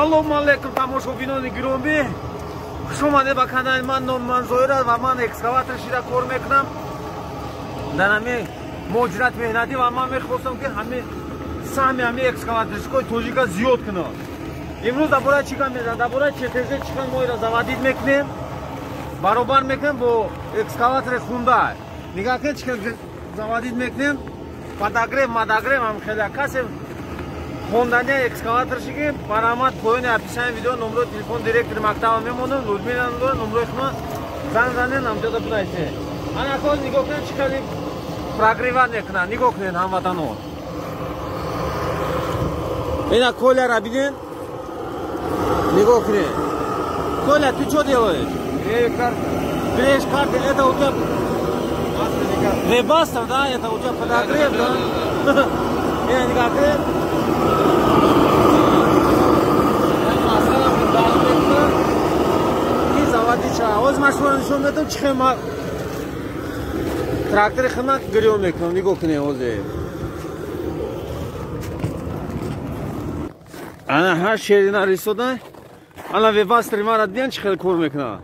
Салом алейкум тамошобинони гиромӣ. Хуш омадед ба канали ман. Номи Зоира ва ман экскаваторшида кор мекунам. Дар ҳамин муҷират меҳнатӣ ва ман мехостам ки ҳамин саҳми ҳамин экскаваторшикои тоҷика зиёд кунам. имрӯз дар бораи чӣ гап мезанам? Дар бораи ЧТЗ чиқан моро заводид мекунем. Баробар мекунем бо экскаватори хунда. Нигоҳ кунед чиқан заводид мекунем. Подогрев, модогрев ҳам хеле касе хондани экскаваторшиги баромад поёни описани видео номеро телефон директори мактаба мемонам. Людмила номерои хуна занг занед намҷода будайсе. ана ҳоз нигоҳ кунед чӣ кали прогреват мекунад. нигоҳ кунед ҳамватанон. ина коляра бинед. нигоҳ кунед. Коля, ты что делаешь? Греешь карты, это у тебя вебастер, да? Это у тебя подогрев, да? ина нигоҳ кунед. Оз машинро нишон медам чӣ хел трактори хидмат гирён мекунам. нигоҳ кунед озе. ана ҳар шерина ристода. ана вебастери мара диден чӣ хел кор мекунад.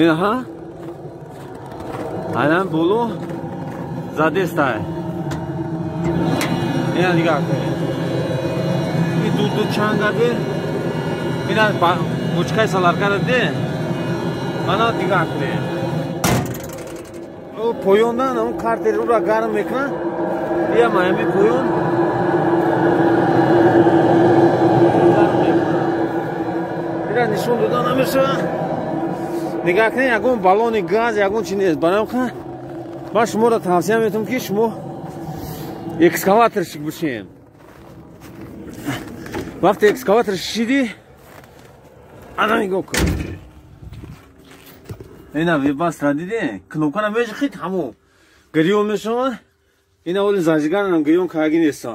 ина ҳа ана боло задестай. ина нигоҳ кунед. ин ду чангаде. ина бучкаи саларкара де. ана дигар кунед. поёндан он картеруро гарм мекунад. бияма ҳами поён. ира нишон дода намешавад. нигоҳ кунед ягон баллони газ ягон чи нест. барамха ман шуморо тавсия метавонам ки шумо экскаваторщик бошем. вақте экскаватор шишидӣ ана нигоҳ кун. ина вебастра диде кнопка намешахид ҳамо гирён мешавад. ина оли зажигарам гирён караги неста.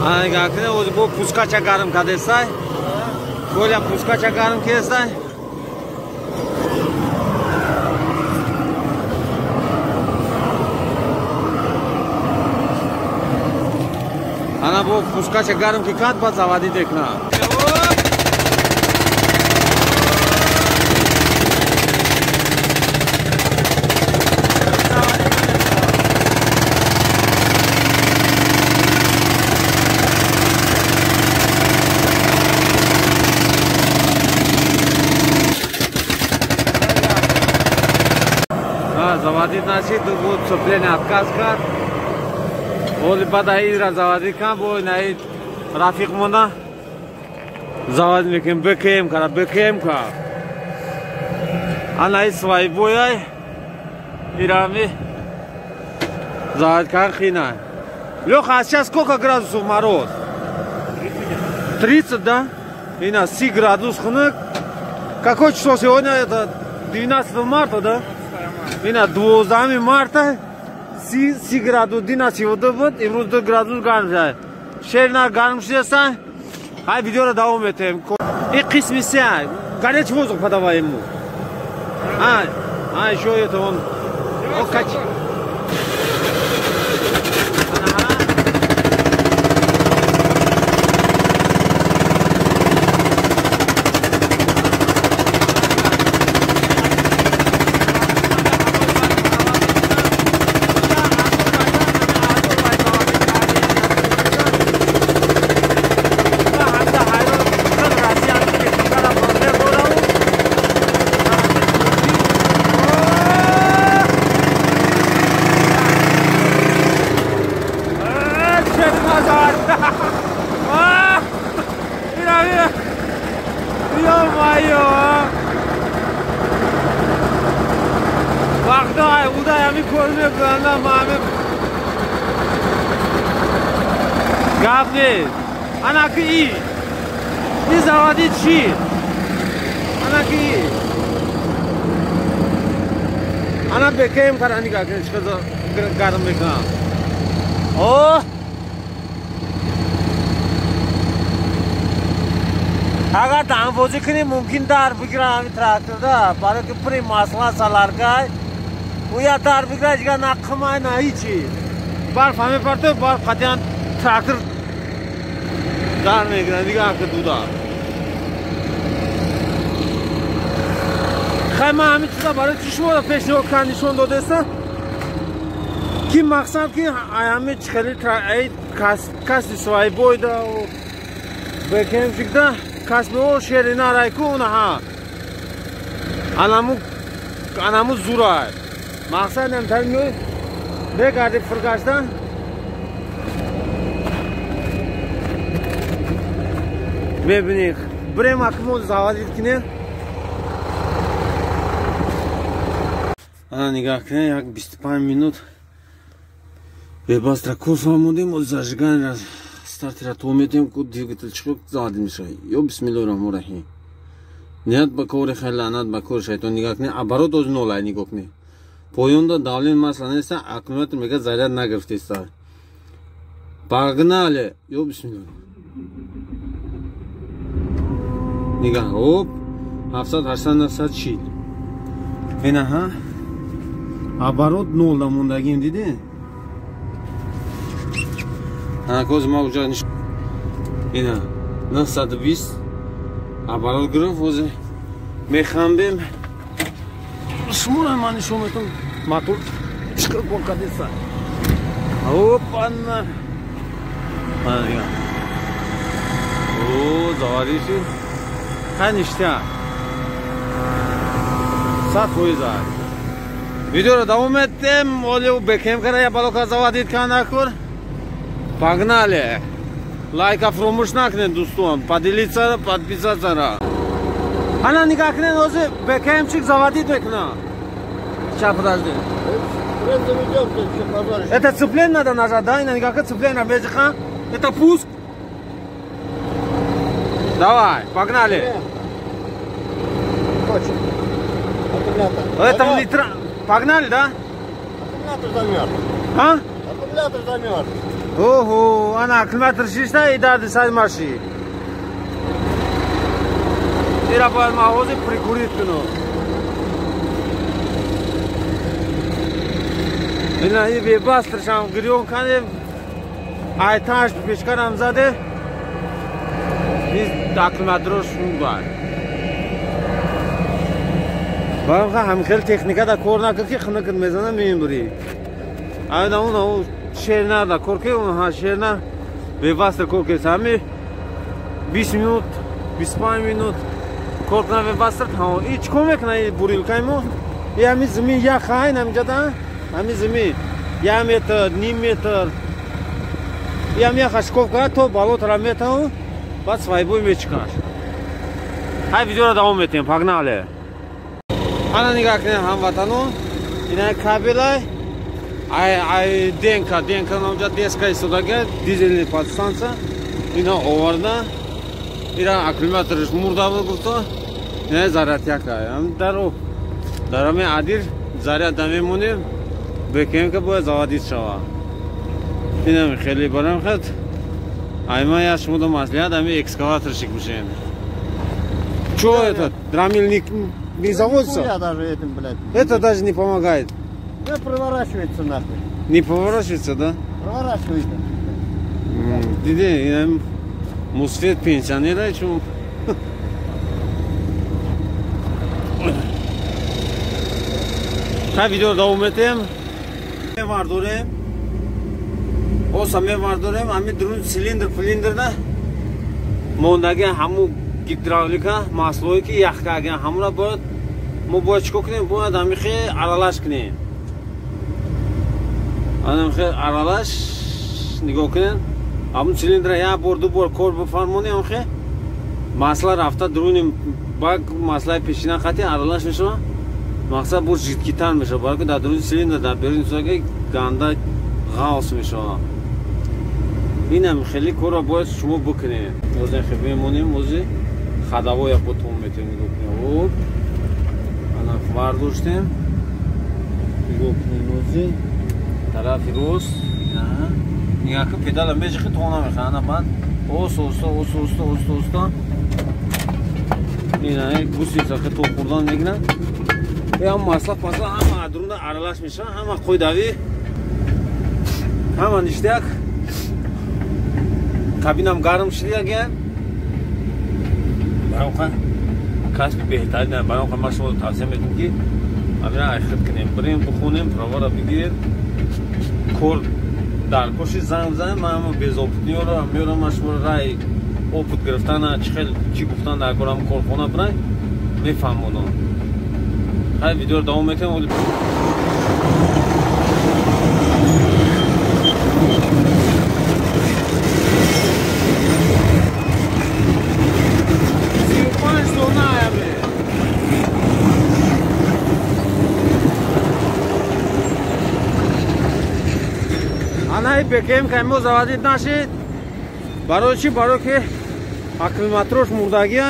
ана нигоҳ кунед ози бо пускача гарм кардестай. коля пускача гарм кестай. ана бо пускача гарм ки кад бад заводид мекунад. заводид нашид буд цепление отказ кард. оли бада инра заводид кам бо инаи рафиқ монда заводид мекунем. БКМ кара БКМ ка анаи свои бояй ирами заводид кар хина. лёха, а сейчас сколько градусов мороз? 30, да? ина 30 градус хунук. какое число сегодня? Это 12 марта, да? ина 12 марта 30 градус дина сивода буд. имрӯз 2 градус гарм шуд. шерина гарм шудеста. ҳай видеоро давом метем. и қисми се горячий воздух подавай ему. еще это он качи. вақта удай ҳамин кор мекунанда маҳамин гап нест. ана ки и заводид чӣ? ана ки ана бекем кара нигоҳ кунед чӣ қадар гарм мекунад. агар дамбозӣ кунем мумкин дар бигира ҳамин тракторда. барои ки пури масла саларкай уя дар бигира ҷига наққимай на ҳичи. барф ҳамин парто барф қатъиян трактор дар мегирад. нигоҳ ки дуда خیلی من همین چیزا برای چی شما پیشنهاد کردیشون دادستم که مقصد که همه خیلی کسی سوای بویده و بکنم شکده کسی به او شیری نرای که اونه ها انمو زورای مقصد نمتر میوی بگرده فرگشتن ببینید بریم اکمول زوادید کنه نگاه کنه یک 25 минут бебастра курс омудем оз зажиган раз стартера то метем ку двигатель чиқиб заводид мешавад ё бисмиллоҳи роҳмони роҳим ният ба кори хеле лаънат ба кори шайтон нигоҳ кунед оборот оз нолай нигоҳ кунед поёнда давлен масъала неста аккумулятор мега заряд нагирифтеста погнали ё бисмиллоҳ нигоҳ оп 700-800 ина ҳа оборот нолда мондагим диде коз ма уҷа ина 920 оборот гирифт ҳозир мехамбем шуморо ман нишон метам мотор чиқир бокадеса опана о завариши ҳаништя 100% видеоро давом етем оле бекем кара я балока заводид канакур погнали лайка фромӯш накунед дӯстон поделиться подписаться ана нигоҳ кунед ҳозир бекемчик заводид мекуна сейчас подожди это цепление надо нажать да ина нигоҳ кун цепление безиха это пуск давай погнали это литра погнали да аккумулятор замёрз а аккумулятор замёрз ого ана аккумулятор шишта и дарди сади маши ира бояд ма ҳозир прикурид куну ина и бебастршам гирён кардем айташ пешкарам заде из аккумуляторош шундбад баъд ҳам хел техникада кор накард ки хунакат мезана мембурӣ айда он шернада кор ки он шерна бевастр кор ки ҳами 20 минут 25 минут кор кунад бевастр тамом и чикор мекунад и бурилкаи мо и ҳами зимин як хайн ҳаминҷада ҳами зимин 1 метр ним метр и ҳам як хашков кард то балотара метавон баъд свайбой мечикаш ҳай видеоро давом метем погнали ана нигоҳ кунед ҳамватанон ина кабелай ай денка намҷа деска истодага дизельни подстанция ина оварда ира аккумуляториш мурда буд гуфто ина зарядяка дар ҳами адир заряда мемонем бекемка бояд заводид шава инам хеле барамхад айма я шумода маслиҳат ҳами экскаваторщик мешем чо этот драмильник не заводится? Я даже этим, блядь. Это даже не помогает. Да проворачивается нахуй. Не поворачивается, да? Проворачивается. Диде, мусфет пенсионера, чем? Ха видео давом етем. Вардорем. Осаме вардорем, ами друн цилиндр-филиндрда мондаги ҳаму гидравлика маслое ки ях кардан ҳамура бояд мо бояд чикор кунем бояд ҳамихе аралаш кунем ҳамихе аралаш нигоҳ кунем ҳамун цилиндра як бор ду бор кор бифармонем ҳамихе масла рафта друним бак маслаи пешина хати аралаш мешава мақсад бур жидкитар мешава баро ки дар друни цилиндр дар беруни сояги ганда ғаус мешава инам хеле корро бояд шумо бикунем озин хе бемонем ози хадаво як бор том метем нигоҳ кунем оп ана вардоштем нигоҳ кунем ози тарафи рост нигоҳ ки педала межихи то намехӯад ана баъд оста ина гусиса ки то хӯрдан мегирад ям масла пасла ҳама адрунда аралаш мешава ҳама қоидавӣ ҳама ништяк кабинам гарм шида ген бароқа کسب بهتری نه. برای ما شما توصیه میکنم که همین اخت کنیم، بریم بخونیم، پروارا بگیرید، کور در کوشش زنگ بزنیم. من هم بیزاپتنی رو میارم مشمول رای اوپت گرفتن چی گفتن در کارم کارخانه برای میفهمونم. خیلی ویدیو رو دوام میکنیم. анай бекем каймо заводит нашид барои чи барои ки аккумуляторош мурдагия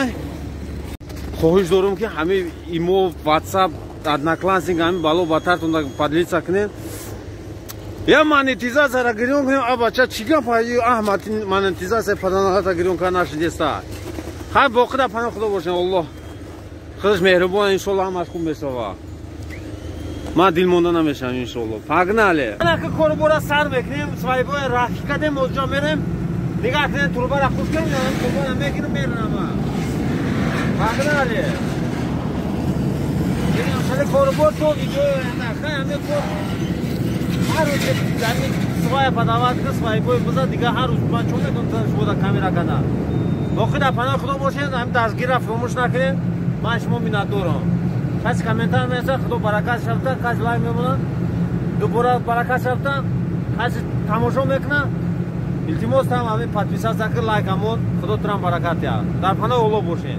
хоҳиш дорум ки ҳами имо WhatsApp одноклассник ҳами бало батартон подлиться кунем я монетизацияра гирён кунем. а бача чӣ гап монетизация паданалата гирён кар нашидеста. хай боқида паноҳ худо бошем. аллоҳ худаш меҳрубон иншоллоҳ ҳамаш хуб месава. ما دل مونده نمیشم انشالله. پاگناله انا که کوربورا سر بکنیم سوایبو راکی کردیم اونجا میریم نگاه کنیم توربا را خوش کنیم توربا را میگیریم میریم. پاگناله یعنی اصلا کوربور تو ویدیو نخواه همه کور هر روز زمین سوای پداوات که سوایبو بزا دیگه هر روز من چون میکنم شما دا کامیرا کنم باقی دا پناه خدا باشین هم دستگیر را فراموش نکنیم. من شما مینتدارم. کسی کامنتار میشه خدا برکت شفته، کسی لایک میمونه دوباره برکت شفته، کسی تماشا میکنه التماس هم همین پادپیساس کن لایک همون خدا ترام برکت یا در پناه اولا باشین.